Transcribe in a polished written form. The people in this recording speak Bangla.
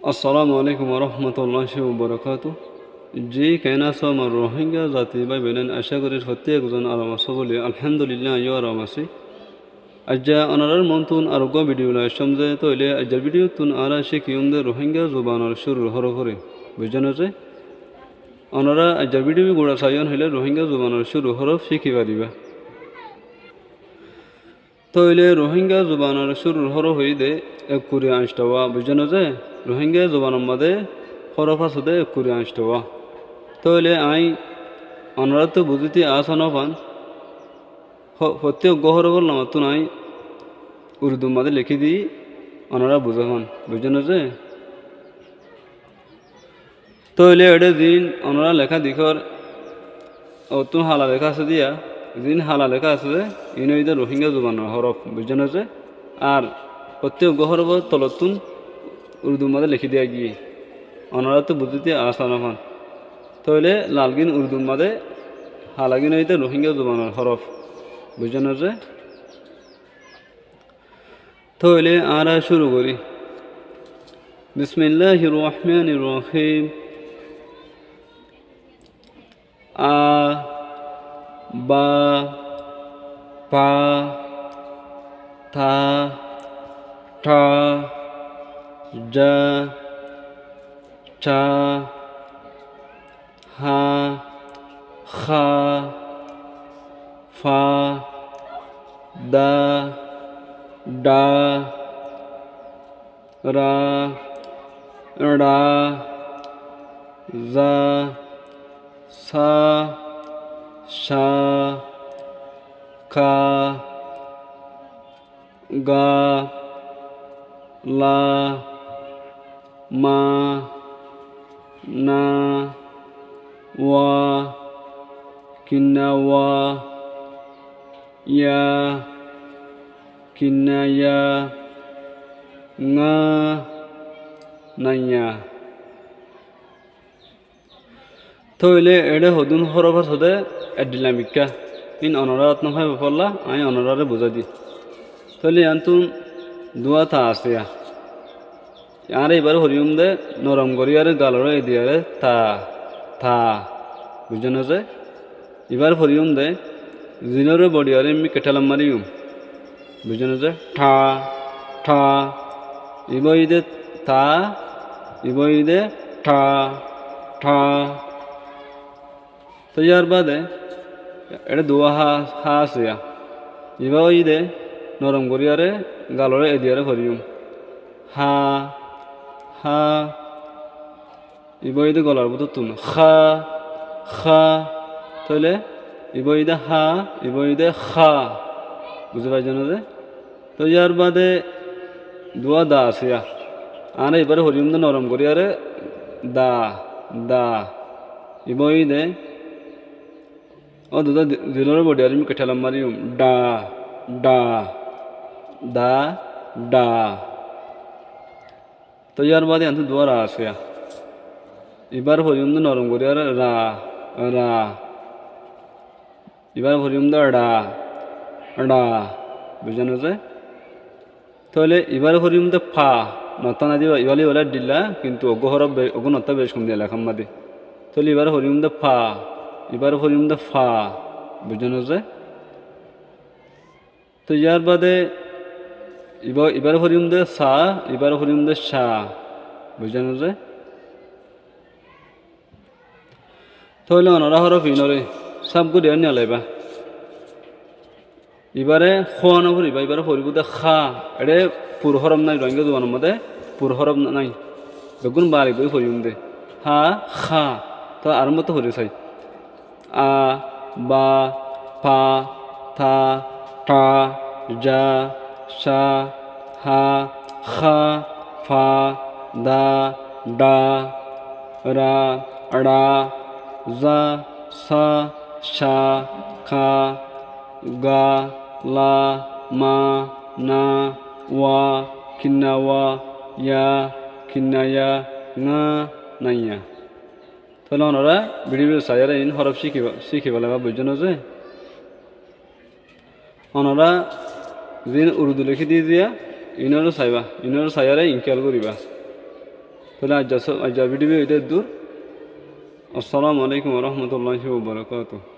আসসালামু আলাইকুম রহমতুল্লাহি ওবরাকাতু। জি কেন আছো আমার রোহিঙ্গা জাতি ভাই বোনেন, আশা করি সত্যি একজন আরাম আছো বলে আলহামদুলিল্লাহ আমিও আরাম আছি। আজ্জা অনারার মন্তুন আরোগ্য ভিডিও লাই সমঝে তৈলে আজ্জার ভিডিও তুন আরা শিখিউম দে রোহিঙ্গা জুবানর শুরু হর করে বুঝছেন যে অনারা আজ্জার ভিডিও গোড়া সাইন হইলে রোহিঙ্গা জুবানর শুরু হরফ শিখি পারিবা। তৈলে রোহিঙ্গা জুবানর শুরু হর হই দে এক করে আঁচটাওয়া বুঝছেন যে রোহিঙ্গা জুবানের মাদে হরফ আছে দে এক করে আঁচটাওয়া। তৈলে আই অনারা তো বুঝিতে আসান পান প্রত্যেক গহর বললাম তো নাই উর্দু মাদে লিখি দিই অনারা বুঝান বুঝছেন যে তৈলে এডে দিন অনারা লেখা দিখর অতুন হালা লেখা আছে দিয়া দিন হালা লেখা আছে যে ইনইদে রোহিঙ্গা জুবানের হরফ বুঝছেন যে আর প্রত্যেক গহর তলতুন উর্দু মাদে লিখি দিয়া গিয়ে অনারা তো বুঝিতে আসান পান তৈলে লালগিন উর্দু মাদে হালাগিন হইতে রোহিঙ্গা জুবানের হরফ বুঝছেন যে তৈলে আরা শুরু করি। বিসমিল্লাহির রহমানির রহিম। আ বা পা থা ঠা জা চা হা খা ফা দা ডা রা ড়া জা সা শা খা গা লা মা না ওয়া কিন্না ওয়া ইয়া কিন্না ইয়া nga nanya তইলে এডে হদুন হরফ হদে এডিলামিকা ইন অনরাত নহয় বফল্লা আই অনরারে বুঝা দি তইলে আন্তুন দুয়া তা আছে আর এবার হরিউম দে নরম করি আর গালরে দিয়ারে তা থা বুঝছেন যে এবার হরিউম দে জিনরে বডি আর এমনি কেটালাম মারিউম বুঝছেন যে ঠা ঠা ইবইদে তা ইবইদে ঠা ঠা তো ইয়ার বাদে এটা দোয়া হা আছে ইবইদে নরম করিয়ারে গালরে এদিয়ারে করিম হা হা ইবইদে গলার মতো তুন খা খা তাহলে ইবইদে হা ইবইদে খা বুঝতে পারছেন যে তো ইয়ার বাদে দোয়া দা আছে আর এবারে হরিম দে নরম করি আরে দা দা ইবই দে ও দুটা দিলর বডি আর আমি কেঠালাম মারিম ডা ডা দা ডা তো ইয়ার বাদে আনতে দোয়া রা আছে এবার হরিম দে নরম করি আরে রা রা এবার হরিম দে ডা ডা বুঝলেন যে তাহলে এবার হরিম দে ফা নতা না দিবা ইবালি বলে দিলা কিন্তু অগহরব অগ নতা বেশ কম দিয়ে লেখাম মাদি তাহলে এবার হরিম দে ফা এবার হরিম দে ফা বুঝলেন যে তো ইয়ার বাদে এবার হরিম দে সা এবার হরিম দে সা বুঝলেন যে তাহলে অনরা হরফ ইনরে সব করে নিয়ে লাইবা এবারে খোয়ানো ফুরিবা এবারে ফুরিবুদে খা এড়ে পুর হরম নাই রোহিঙ্গা জুবানের মধ্যে পুর হরম নাই বেগুন বাড়ি বই ফুরিম দে হা খা তো আর মতো হরে চাই আ বা পা থা ঠা জা সা হা খা ফা দা ডা রা ড়া জা সা শা খা গা লা মা না ওয়া কিন্না ওয়া ইয়া কিন্না ইয়া nga নাইয়া তাহলে ওনারা ভিডিও সাইয়ারে ইন হরফ শিখিবা লাগা বুঝছেন যে ওনারা যিন উর্দু লিখি দিয়ে দিয়া ইনরও চাইবা ইনরও চাইয়ারে ইনকাল করিবা তাহলে আজ ভিডিও এটা দূর। আসসালামু আলাইকুম রহমতুল্লাহি ওয়া বারাকাতুহু।